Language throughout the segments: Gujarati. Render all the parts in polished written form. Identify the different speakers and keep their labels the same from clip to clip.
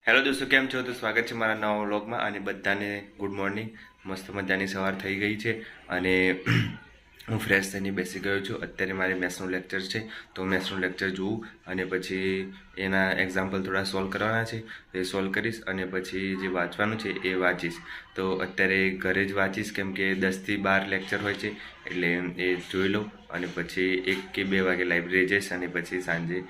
Speaker 1: હેલો દોસ્તો, કેમ છો? તો સ્વાગત છે મારા નવા વ્લોગમાં અને બધાને ગુડ મોર્નિંગ. મસ્ત મજાની સવાર થઈ ગઈ છે અને હું ફ્રેશ થઈને બેસી ગયો છું. અત્યારે મારે મેથ્સનું લેક્ચર છે, તો મેથ્સનું લેક્ચર જોઉં અને પછી એના એક્ઝામ્પલ થોડા સોલ્વ કરવાના છે, એ સોલ્વ કરીશ અને પછી જે વાંચવાનું છે એ વાંચીશ. તો અત્યારે ઘરે જ વાંચીશ, કેમ કે 10 થી 12 લેક્ચર હોય છે, એટલે એ જોઈ લઉં અને પછી 1 કે 2 વાગે લાઇબ્રેરી જઈશ અને પછી સાંજે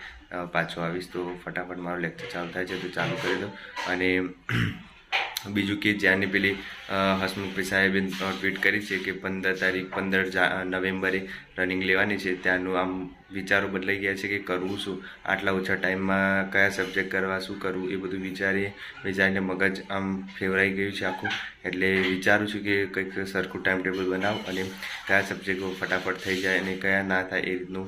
Speaker 1: પાછો આવીશ. તો ફટાફટ મારો લેક્ચર ચાલુ થાય છે તો ચાલુ કરી દઉં. અને બીજું કે જ્યાંની પેલી હસમુખભાઈ સાહેબે ટ્વીટ કરી છે કે 15 નવેમ્બરે રનિંગ લેવાની છે, ત્યાંનું આમ વિચારો બદલાઈ ગયા છે કે કરવું શું, આટલા ઓછા ટાઈમમાં કયા સબ્જેક્ટ કરવા, શું કરવું, એ બધું વિચારીને મગજ આમ ફેવરાઈ ગયું છે આખું. એટલે વિચારું છું કે કંઈક સરખું ટાઈમ ટેબલ બનાવું અને કયા સબ્જેક્ટો ફટાફટ થઈ જાય અને કયા ના થાય એ રીતનું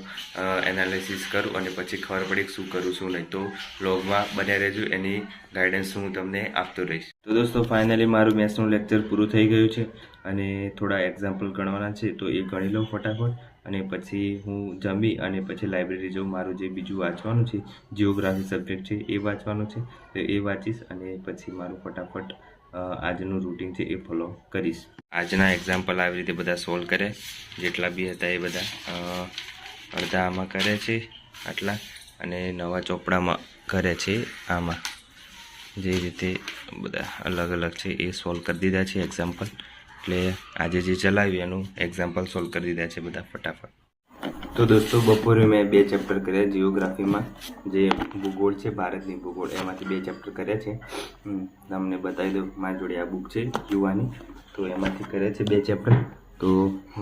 Speaker 1: એનાલિસિસ કરું અને પછી ખબર પડે શું કરું શું નહીં. તો વ્લોગમાં બન્યા રહેજો, એની ગાઈડન્સ હું તમને આપતો રહીશ. તો દોસ્તો, ફાઇનલી મારું મેથ્સનું લેક્ચર પૂરું થઈ ગયું છે અને થોડા એક્ઝામ્પલ ગણવાના છે, તો એ ગણી લઉં ફટાફટ અને પછી હું જમી અને પછી લાઇબ્રેરી જાઉં. મારું જે બીજું વાંચવાનું છે, જિયોગ્રાફી સબ્જેક્ટ છે, એ વાંચવાનું છે, તો એ વાંચીશ અને પછી મારું ફટાફટ આજનું રૂટિન છે એ ફોલો કરીશ. આજના એક્ઝામ્પલ આવી રીતે બધા સોલ્વ કરે, જેટલા બી હતા એ બધા અડધા આમાં કરે છે આટલા, અને નવા ચોપડામાં કરે છે આમાં. જે રીતે બધા અલગ અલગ છે એ સોલ્વ કરી દીધા છે એક્ઝામ્પલ. એટલે આજે જે ચલાવ્યું એનું એક્ઝામ્પલ સોલ્વ કરી દીધા છે બધા ફટાફટ. તો દોસ્તો, બપોરે મેં 2 ચેપ્ટર કર્યા જિયોગ્રાફીમાં, જે ભૂગોળ છે, ભારતની ભૂગોળ, એમાંથી 2 ચેપ્ટર કર્યા છે. તમને બતાવી દઉં, મારી જોડે આ બુક છે યુવાની, તો એમાંથી કર્યા છે 2 ચેપ્ટર. તો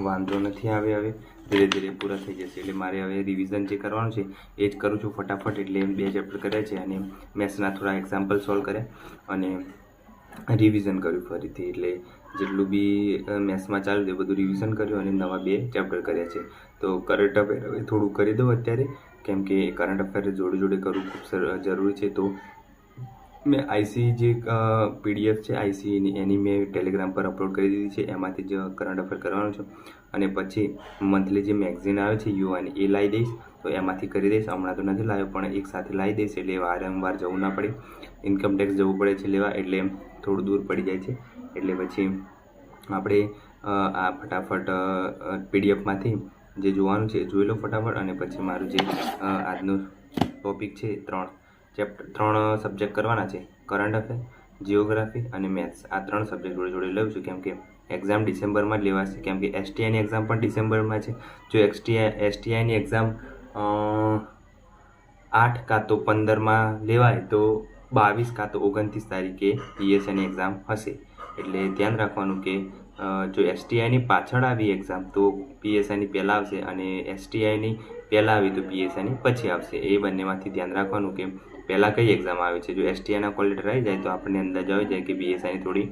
Speaker 1: વાંધો નથી આવે, હવે ધીરે ધીરે પૂરા થઈ જશે. એટલે મારે હવે રિવિઝન જે કરવાનું છે એ જ કરું છું ફટાફટ. એટલે 2 ચેપ્ટર કર્યા છે અને મેથ્સના થોડા એક્ઝામ્પલ સોલ્વ કર્યા અને રિવિઝન કર્યું ફરીથી. એટલે જેટલું બી મેથ્સમાં ચાલ્યું તે બધું રિવિઝન કર્યું અને નવા 2 ચેપ્ટર કર્યા છે. તો કરંટ અફેર હવે થોડું કરી દઉં અત્યારે, કેમ કે કરંટ અફેર જોડે જોડે કરવું ખૂબ જરૂરી છે. તો મેં આઈસી જે પીડીએફ છે આઈસી એની મેં ટેલિગ્રામ પર અપલોડ કરી દીધી છે, એમાંથી જ કરંટ અફેર કરવાનું છે. અને પછી મંથલી જે મેગઝીન આવે છે યુવાની, એ લાવી દઈશ, તો એમાંથી કરી દઈશ. હમણાં તો નથી લાવ્યો, પણ એક સાથે લાવી દઈશ, એટલે વારંવાર જવું ના પડે. ઇન્કમ ટેક્સ જવું પડે છે લેવા, એટલે થોડું દૂર પડી જાય છે. એટલે પછી આપણે આ ફટાફટ પીડીએફમાંથી જે જોવાનું છે જોઈ લો ફટાફટ. અને પછી મારું જે આજનું ટોપિક છે, 3 સબ્જેક્ટ કરવાના છે, કરંટ અફેર, જિયોગ્રાફી અને મેથ્સ. આ 3 સબ્જેક્ટ જોડે જોડે લઉં છું, કેમ કે એક્ઝામ ડિસેમ્બરમાં જ લેવાશે, કેમ કે એસટીઆઈની એક્ઝામ પણ ડિસેમ્બરમાં છે. જો એસટીઆઈની એક્ઝામ 8 કાં તો 15માં લેવાય તો 22 કાં તો 29 તારીખે પીએસઆઈની એક્ઝામ હશે. એટલે ધ્યાન રાખવાનું કે જો એસટીઆઈની પાછળ આવી એક્ઝામ તો પીએસઆઈની પહેલાં આવશે, અને એસટીઆઈની પહેલાં આવી તો પીએસઆઈની પછી આવશે. એ બંનેમાંથી ધ્યાન રાખવાનું કે પહેલાં કઈ એક્ઝામ આવે છે. જો એસટીઆઈના કોલ લેટર આવી જાય તો આપણને અંદાજ આવી જાય કે પીએસઆઈની થોડી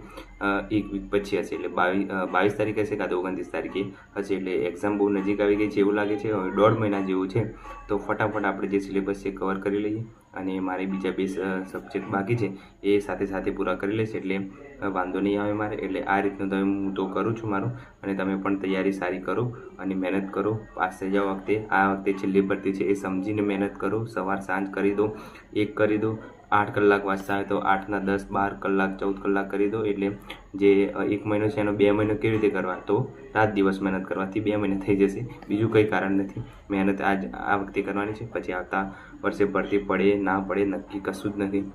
Speaker 1: 1 વીક પછી હશે, એટલે 22 તારીખે હશે કાં તો 29 તારીખે હશે. એટલે એક્ઝામ બહુ નજીક આવી ગઈ છે એવું લાગે છે. હવે 1.5 મહિના જેવું છે, તો ફટાફટ આપણે જે સિલેબસ છે કવર કરી લઈએ. અને મારે બીજા 2 સબ્જેક્ટ બાકી છે એ સાથે સાથે પૂરા કરી લઈશ, એટલે વાંધો નહીં આવે મારે. એટલે આ રીતનું તમે હું તો કરું છું મારું, અને તમે પણ તૈયારી સારી કરો અને મહેનત કરો, પાસ થઈ જાઓ. આ વખતે છેલ્લી ભરતી છે, એ સમજીને મહેનત કરો. સવાર સાંજ કરી દો, 1 કરી દો. 8 કલાક વાંચતા હોય તો 8 ના 10, 12 કલાક, 14 કલાક કરી દો. એટલે જે 1 મહિનો છે એનો 2 મહિનો કેવી રીતે કરવા, તો રાત દિવસ મહેનત કરવાથી 2 મહિના થઈ જશે. બીજું કંઈ કારણ નથી. મહેનત આ વખતે કરવાની છે, પછી આવતા વર્ષે ભરતી પડે ના પડે નક્કી કશું જ નથી.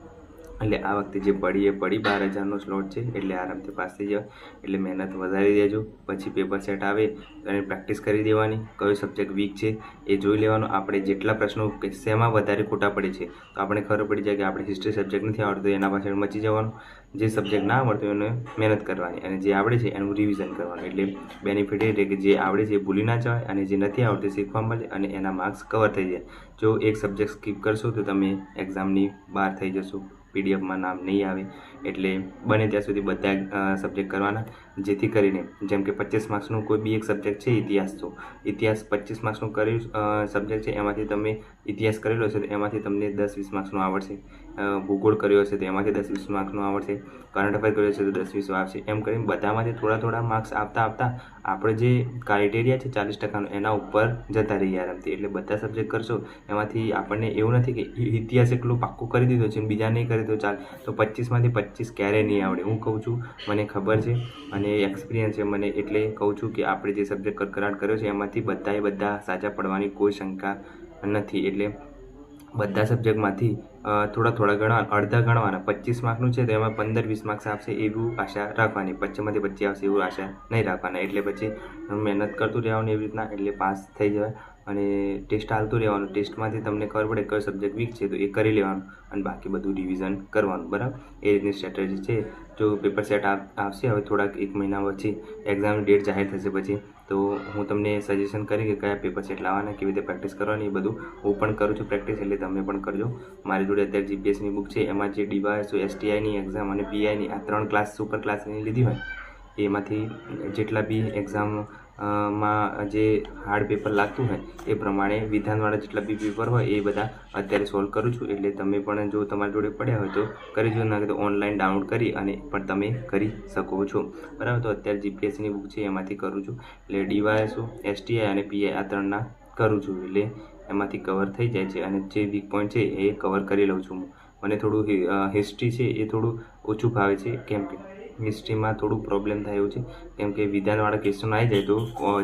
Speaker 1: એટલે આ વખતે જે પડી એ પડી. 12,000નો સ્લોટ છે, એટલે આરામથી પાસ થઈ જાય. એટલે મહેનત વધારી દેજો. પછી પેપર સેટ આવે અને પ્રેક્ટિસ કરી દેવાની. કયો સબ્જેક્ટ વીક છે એ જોઈ લેવાનો. આપણે જેટલા પ્રશ્નો શેમાં વધારે ખોટા પડે છે તો આપણે ખબર પડી જાય કે આપણે હિસ્ટ્રી સબ્જેક્ટ નથી આવડતો, એના પાછળ મચી જવાનું. જે સબ્જેક્ટ ના આવડતો એને મહેનત કરવાની, અને જે આવડે છે એનું રિવિઝન કરવાનું. એટલે બેનિફિટ એ રહે કે જે આવડે છે એ ભૂલી ના જવાય, અને જે નથી આવડતું શીખવા મળે, અને એના માર્ક્સ કવર થઈ જાય. જો એક સબ્જેક્ટ સ્કીપ કરશો તો તમે એક્ઝામની બહાર થઈ જશો, પીડીએફમાં નામ નહીં આવે. એટલે બને ત્યાં સુધી બધા સબ્જેક્ટ કરવાના, જેથી કરીને જેમ કે 25 માર્ક્સનું કોઈ બી એક સબ્જેક્ટ છે ઇતિહાસ, તો ઇતિહાસ 25 માર્ક્સનું કર્યું સબ્જેક્ટ છે, એમાંથી તમે ઇતિહાસ કરેલો છે તો એમાંથી તમને 10-20 માર્ક્સનું આવડશે. ભૂગોળ કર્યો હશે તો એમાંથી 10-20 માર્કનું આવડશે, કરંટ અફેર કર્યો છે તો 10-20 આવશે. એમ કરીને બધામાંથી થોડા માર્ક્સ આવતા આપણે જે ક્રાઇટેરિયા છે 40% એના ઉપર જતા રહીએ આરામથી. એટલે બધા સબ્જેક્ટ કરશો એમાંથી આપણને એવું નથી કે ઇતિહાસ એટલું પાક્કું કરી દીધો છે બીજા નહીં કરે તો ચાલ, તો 25માંથી 25 ક્યારેય નહીં આવડે. હું કહું છું, મને ખબર છે અને એક્સપિરિયન્સ છે મને, એટલે કહું છું કે આપણે જે સબ્જેક્ટ કકરાટ કર્યો છે એમાંથી બધા સાચા પડવાની કોઈ શંકા નથી. એટલે બધા સબ્જેક્ટમાંથી થોડા ગણવાના, અડધા ગણવાના. 25 માર્કનું છે તો એમાં 15-20 માર્ક્સ આવશે એવું આશા રાખવાની, 25માંથી 25 આવશે એવું આશા નહીં રાખવાના. એટલે પછી મહેનત કરતું રહેવાનું એવી રીતના, એટલે પાસ થઈ જવાય. અને ટેસ્ટ હાલતું રહેવાનું, ટેસ્ટમાંથી તમને ખબર પડે કયો સબ્જેક્ટ વીક છે તો એ કરી લેવાનું અને બાકી બધું રિવિઝન કરવાનું. બરાબર, એ રીતની સ્ટ્રેટેજી છે. જો પેપર સેટ આવશે હવે થોડાક 1 મહિના પછી, એક્ઝામની ડેટ જાહેર થશે પછી, તો હું તમને સજેશન કરી કે કયા પેપર સેટ લાવવાના, કેવી રીતે પ્રેક્ટિસ કરવાની, એ બધું હું પણ કરું છું પ્રેક્ટિસ, એટલે તમે પણ કરજો. મારી જોડે અત્યારે જીપીએસની બુક છે, એમાં જે ડીવાયએસઓ, એસટીઆઈની એક્ઝામ અને પીઆઈની આ 3 ક્લાસ સુપર ક્લાસની લીધી હોય એમાંથી જેટલા બી એક્ઝામમાં જે હાર્ડ પેપર લાગતું હોય એ પ્રમાણે વિધાનવાળા જેટલા બી પેપર હોય એ બધા અત્યારે સોલ્વ કરું છું. એટલે તમે પણ જો તમારી જોડે પડ્યા હોય તો કરી જો, ના તો ઓનલાઈન ડાઉનલોડ કરી અને પણ તમે કરી શકો છો. બરાબર, તો અત્યારે જીપીએસસીની બુક છે એમાંથી કરું છું. એટલે ડીવાયએસઓ, એસટીઆઈ અને પીઆઈ આ 3ના કરું છું. એટલે એમાંથી કવર થઈ જાય છે અને જે વીક પોઈન્ટ છે એ કવર કરી લઉં છું. મને થોડું હિસ્ટ્રી છે એ થોડું ઓછું ભાવે છે, કેમ કે હિસ્ટ્રીમાં થોડું પ્રોબ્લેમ થાય એવું છે, કેમ કે વિધાનવાળા ક્વેશ્ચન આવી જાય તો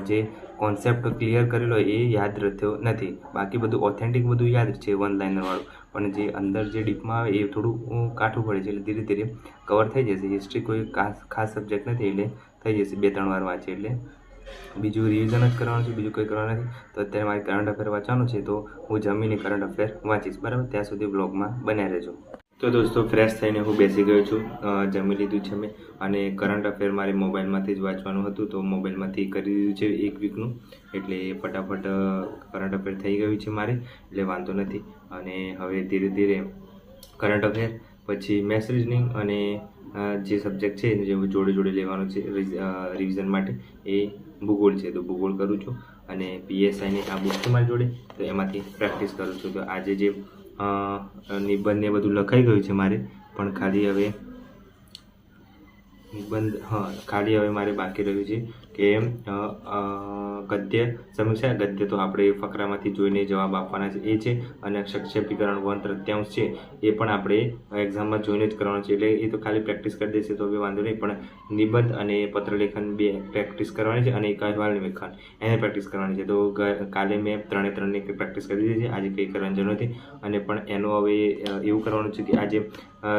Speaker 1: જે કોન્સેપ્ટ ક્લિયર કરેલો હોય એ યાદ રહેતો નથી. બાકી બધું ઓથેન્ટિક બધું યાદ છે 1 લાઇનરવાળું, પણ જે અંદર જે ડીપમાં આવે એ થોડું કાઠું પડે છે. એટલે ધીરે ધીરે કવર થઈ જશે. હિસ્ટ્રી કોઈ ખાસ સબ્જેક્ટ નથી, એટલે થઈ જશે 2-3 વાર વાંચે એટલે. બીજું રિવિઝન જ કરવાનું છે, બીજું કંઈ કરવાનું નથી. તો અત્યારે મારે કરંટ અફેર વાંચવાનું છે તો હું જમીને કરંટ અફેર વાંચીશ. બરાબર, ત્યાં સુધી બ્લોગમાં બન્યા રહેજો. તો દોસ્તો, ફ્રેશ થઈને હું બેસી ગયો છું, જમી લીધું છે મેં, અને કરંટ અફેર મારે મોબાઈલમાંથી જ વાંચવાનું હતું તો મોબાઈલમાંથી કરી દીધું છે 1 વીકનું. એટલે ફટાફટ કરંટ અફેર થઈ ગયું છે મારે, એટલે વાંધો નથી. અને હવે ધીરે ધીરે કરંટ અફેર પછી મેથ્સ રીઝનિંગ અને જે સબ્જેક્ટ છે જે જોડે લેવાનો છે રિવિઝન માટે એ ભૂગોળ છે તો ભૂગોળ કરું છું. અને પીએસઆઈની આ બુક છે મારી જોડે તો એમાંથી પ્રેક્ટિસ કરું છું. તો આજે જે નિબંધ ને બધું લખાઈ ગયું છે મારે, પણ ખાલી હવે મારે બાકી રહ્યું છે કે ગદ્ય સમીક્ષા. ગદ્ય તો આપણે ફકરામાંથી જોઈને જવાબ આપવાના છે એ છે, અને સંક્ષેપીકરણ 1/3 છે એ પણ આપણે એક્ઝામમાં જોઈને જ કરવાનું છે. એટલે એ તો ખાલી પ્રેક્ટિસ કરી દેશે તો હવે વાંધો નહીં, પણ નિબંધ અને પત્રલેખન 2 પ્રેક્ટિસ કરવાની છે, અને એક અહેવાલ લેખન એને પ્રેક્ટિસ કરવાની છે. તો કાલે મેં 3-3ની પ્રેક્ટિસ કરી દીધી છે, આજે કંઈ કરવાની જરૂર નથી. અને પણ એનું હવે એવું કરવાનું છે કે આજે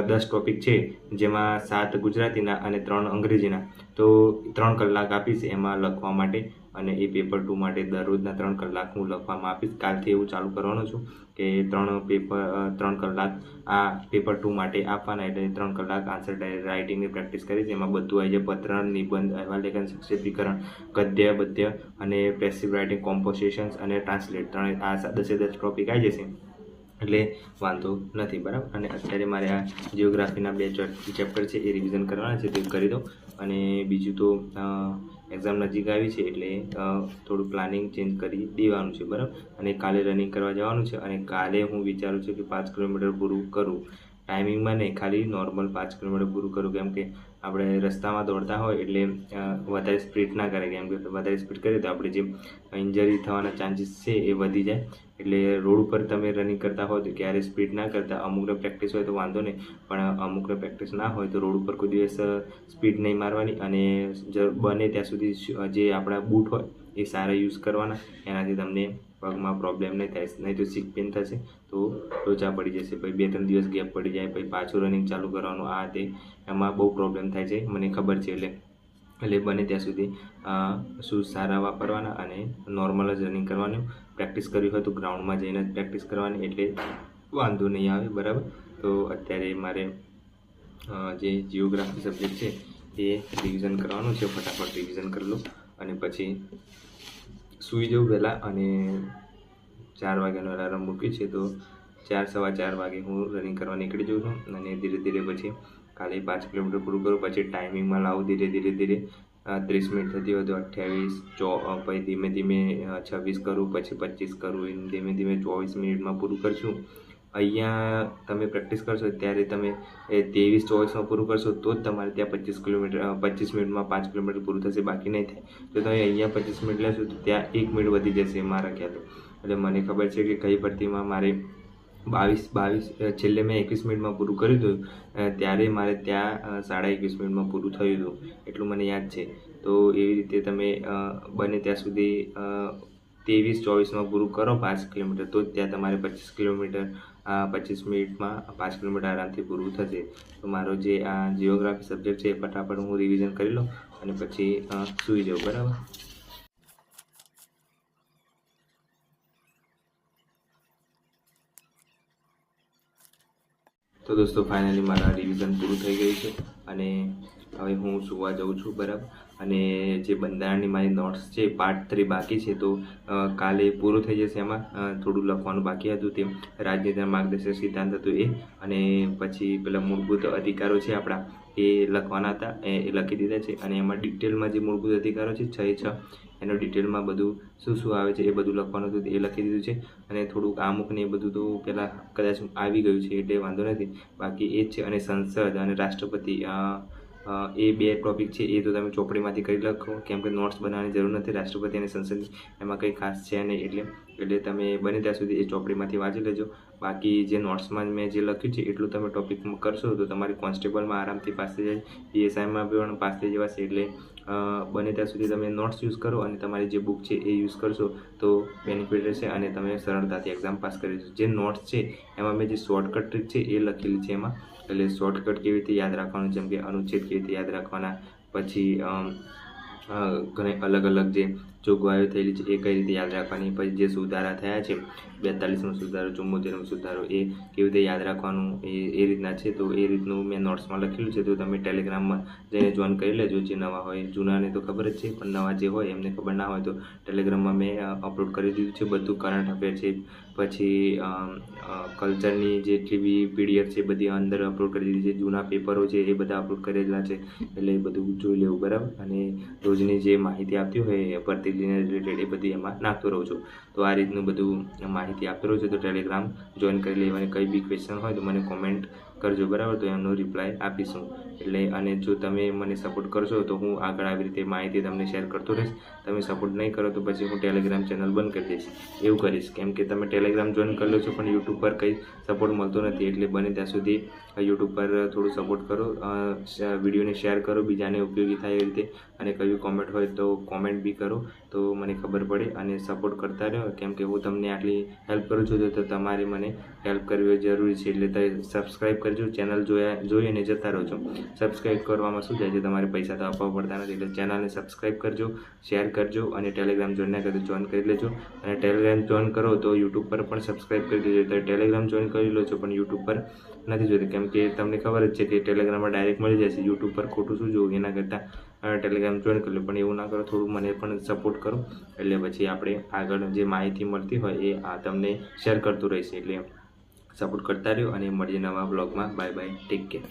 Speaker 1: 10 ટોપિક છે, જેમાં 7 ગુજરાતીના અને 3 અંગ્રેજીના, તો 3 કલાક આપીશ એમાં લખવા માટે. અને એ પેપર 2 માટે દરરોજના 3 કલાક હું લખવામાં આપીશ. કાલથી એવું ચાલુ કરવાનું છું કે 3 કલાક આ પેપર 2 માટે આપવાના, એટલે 3 કલાક આન્સર રાઇટિંગની પ્રેક્ટિસ કરીશ. એમાં બધું આવી જાય, પત્ર, નિબંધ, અહેવાલ લેખન, સંક્ષેપીકરણ, ગદ્ય, પદ્ય અને પેસિવ રાઇટિંગ, કોમ્પોઝિશન્સ અને ટ્રાન્સલેટ, આ 10 ટોપિક આવી જશે એટલે વાંધો નથી. બરાબર, અને અત્યારે મારે આ જિયોગ્રાફીના 2 ચેપ્ટર છે એ રિવિઝન કરવાના છે તો કરી દો. અને બીજું તો એક્ઝામ નજીક આવી છે એટલે થોડું પ્લાનિંગ ચેન્જ કરી દેવાનું છે. બરાબર, અને કાલે રનિંગ કરવા જવાનું છે, અને કાલે હું વિચારું છું કે 5 કિલોમીટર પૂરું કરું. ટાઈમિંગમાં નહીં, ખાલી નોર્મલ 5 કિલોમીટર પૂરું કરું, કેમ કે આપણે રસ્તામાં દોડતા હોય એટલે વધારે સ્પીડ ના કરે, કેમ કે વધારે સ્પીડ કરીએ તો આપણે જે ઇન્જરી થવાના ચાન્સીસ છે એ વધી જાય. એટલે રોડ ઉપર તમે રનિંગ કરતા હોય તો ક્યારે સ્પીડ ના કરતા. અમુકને પ્રેક્ટિસ હોય તો વાંધો નહીં, પણ અમુકને પ્રેક્ટિસ ના હોય તો રોડ ઉપર કોઈ દિવસ સ્પીડ નહીં મારવાની. અને બને ત્યાં સુધી જે આપણા બૂટ હોય એ સારા યુઝ કરવાના, એનાથી તમને પગમાં પ્રોબ્લેમ નહીં થાય, નહીં તો સિક પેન થશે તો લોચા પડી જશે. પછી 2-3 દિવસ ગેપ પડી જાય, પછી પાછું રનિંગ ચાલુ કરવાનું, આ તે એમાં બહુ પ્રોબ્લેમ થાય છે, મને ખબર છે. એટલે બને ત્યાં સુધી શૂઝ સારા વાપરવાના અને નોર્મલ જ રનિંગ કરવાનું. પ્રેક્ટિસ કરવી હોય તો ગ્રાઉન્ડમાં જઈને જ પ્રેક્ટિસ કરવાની, એટલે વાંધો નહીં આવે. બરાબર, તો અત્યારે મારે જે જિયોગ્રાફી સબ્જેક્ટ છે એ રિવિઝન કરવાનું છે. ફટાફટ રિવિઝન કરી લો અને પછી સૂઈ જવું પહેલાં. અને 4 વાગ્યાનો અલાર્મ મૂક્યું છે તો 4-4:15 વાગે હું રનિંગ કરવા નીકળી જાઉં છું. અને ધીરે ધીરે પછી કાલે 5 કિલોમીટર પૂરું કરું, પછી ટાઈમિંગમાં લાવું ધીરે 30 મિનિટ થતી હોય તો 28, પછી ધીમે 26 કરું, પછી 25 કરું, ધીમે 24 મિનિટમાં પૂરું કરશું. અહીંયા તમે પ્રેક્ટિસ કરશો ત્યારે તમે 23-24માં પૂરું કરશો તો જ તમારે ત્યાં 25 મિનિટમાં 5 કિલોમીટર પૂરું થશે, બાકી નહીં થાય. જો તમે અહીંયા 25 મિનિટ લેશો તો ત્યાં 1 મિનિટ વધી જશે મારા ખ્યાલે. એટલે મને ખબર છે કે કઈ ભરતીમાં મારે 22 છેલ્લે મેં 21 મિનિટમાં પૂરું કર્યું હતું, ત્યારે મારે ત્યાં 21.5 મિનિટમાં પૂરું થયું હતું, એટલું મને યાદ છે. તો એવી રીતે તમે બને ત્યાં સુધી 23-24માં પૂરું કરો 5 કિલોમીટર, તો જ ત્યાં તમારે 25 મિનિટમાં 5 કિલોમીટર આરામથી પૂરું થશે. તો મારો જે આ જિયોગ્રાફી સબ્જેક્ટ છે એ ફટાફટ હું રિવિઝન કરી લઉં અને પછી સૂઈ જાઉં, બરાબર. તો દોસ્તો ફાઇનલી મારા રિવિઝન પૂરું થઈ ગયું છે અને હવે હું સૂવા જાઉં છું, બરાબર. અને જે બંધારણની મારી નોટ્સ છે પાર્ટ 3 બાકી છે, તો કાલે પૂરું થઈ જશે. એમાં થોડું લખવાનું બાકી હતું, તે રાજનીતિના માર્ગદર્શક સિદ્ધાંત હતું એ, અને પછી પેલા મૂળભૂત અધિકારો છે આપણા એ લખવાના હતા, એ લખી દીધા છે. અને એમાં ડિટેલમાં જે મૂળભૂત અધિકારો છે 6 એનો ડિટેલમાં બધું શું આવે છે એ બધું લખવાનું હતું, એ લખી દીધું છે. અને થોડુંક આમુક ને એ બધું તો પહેલાં કદાચ આવી ગયું છે એટલે વાંધો નથી, બાકી એ જ છે. અને સંસદ અને રાષ્ટ્રપતિ એ 2 ટોપિક છે એ તો તમે ચોપડીમાંથી કરી લખો, કેમ કે નોટ્સ બનાવવાની જરૂર નથી. રાષ્ટ્રપતિ અને સંસદની એમાં કંઈ ખાસ છે નહીં, એટલે તમે બને ત્યાં સુધી એ ચોપડીમાંથી વાંચી લેજો. બાકી જે નોટ્સમાં મેં જે લખ્યું છે એટલું તમે ટોપિકમાં કરશો તો તમારી કોન્સ્ટેબલમાં આરામથી પાસ થઈ જાય, PSIમાં પણ પાસ થઈ જવાશે. એટલે બને ત્યાં સુધી તમે નોટ્સ યુઝ કરો અને તમારી જે બુક છે એ યુઝ કરશો તો બેનિફિટ રહેશે અને તમે સરળતાથી એક્ઝામ પાસ કરી દેશો. જે નોટ્સ છે એમાં મેં જે શોર્ટકટ ટ્રીક છે એ લખેલી છે એમાં, એટલે શોર્ટકટ કેવી રીતે યાદ રાખવાનું, જેમ કે અનુચ્છેદ કેવી રીતે યાદ રાખવાના, પછી ઘણી અલગ જે જોગવાઈઓ થયેલી છે એ કઈ રીતે યાદ રાખવાની, પછી જે સુધારા થયા છે 42મો સુધારો, 74મો સુધારો, એ કેવી રીતે યાદ રાખવાનું, એ રીતના છે. તો એ રીતનું મેં નોટ્સમાં લખેલું છે, તો તમે ટેલિગ્રામમાં જઈને જોઈન કરી લેજો. જે નવા હોય, જૂનાને તો ખબર જ છે, પણ નવા જે હોય એમને ખબર ના હોય તો ટેલિગ્રામમાં મેં અપલોડ કરી દીધું છે બધું. કરંટ અફેર છે, પછી કલ્ચરની જેટલી બી PDF છે બધી અંદર અપલોડ કરી દીધી છે, જૂના પેપરો છે એ બધા અપલોડ કરેલા છે, એટલે એ બધું જોઈ લેવું, બરાબર. અને રોજની જે માહિતી આપતી હોય ભરતીને રિલેટેડ એ બધી એમાં નાખતો રહું છું. તો આ રીતનું બધું માહિતી આપતો રહું છું. તો ટેલિગ્રામ જોઈન કરી લેવાની. કંઈ બી ક્વેશ્ચન હોય તો મને કોમેન્ટ કરજો, બરાબર, તો એમનો રિપ્લાય આપીશું. એટલે અને જો તમે મને સપોર્ટ કરશો તો હું આગળ આવી રીતે માહિતી તમને શેર કરતો રહીશ. તમે સપોર્ટ નહીં કરો તો પછી હું ટેલિગ્રામ ચેનલ બંધ કરી દઈશ, એવું કરીશ. કેમ કે તમે ટેલિગ્રામ જોઈન કરી લો છો પણ યુટ્યુબ પર કંઈ સપોર્ટ મળતો નથી, એટલે બને ત્યાં સુધી યુટ્યુબ પર થોડું સપોર્ટ કરો, વિડીયોને શેર કરો, બીજાને ઉપયોગી થાય એ રીતે. અને કઈ કોમેન્ટ હોય તો કોમેન્ટ બી કરો તો મને ખબર પડે, અને સપોર્ટ કરતા રહો. કેમ કે હું તમને આટલી હેલ્પ કરું છું તો તમારે મને હેલ્પ કરવી જરૂરી છે. એટલે સબસ્ક્રાઈબ કરજો, ચેનલ જોઈને જતા રહો છો. સબસ્ક્રાઈબ કરવામાં શું જાય છે, તમારે પૈસા તો આપવા પડતા નથી. એટલે ચેનલને સબસ્ક્રાઈબ કરજો, શેર કરજો, અને ટેલિગ્રામ જોઈન ના કરો જોઈન કરી લેજો. અને ટેલિગ્રામ જોઈન કરો તો યુટ્યુબ પર પણ સબસ્ક્રાઈબ કરી દેજો. તો ટેલિગ્રામ જોઈન કરી લો છો પણ યુટ્યુબ પર નથી જોતી, કેમ કે તમને ખબર જ છે કે ટેલિગ્રામમાં ડાયરેક્ટ મળી જશે. યુટ્યુબ પર ખોટું શું જોવું, એના કરતાં ટેલિગ્રામ જોઈન કરી લો. પણ એવું ના કરો, થોડું મને પણ સપોર્ટ કરો, એટલે પછી આપણે આગળ જે માહિતી મળતી હોય એ તમને શેર કરતું રહીશ. એટલે સપોર્ટ કરતા રહ્યો અને મળીએ નવા બ્લોગમાં. Bye bye, take care.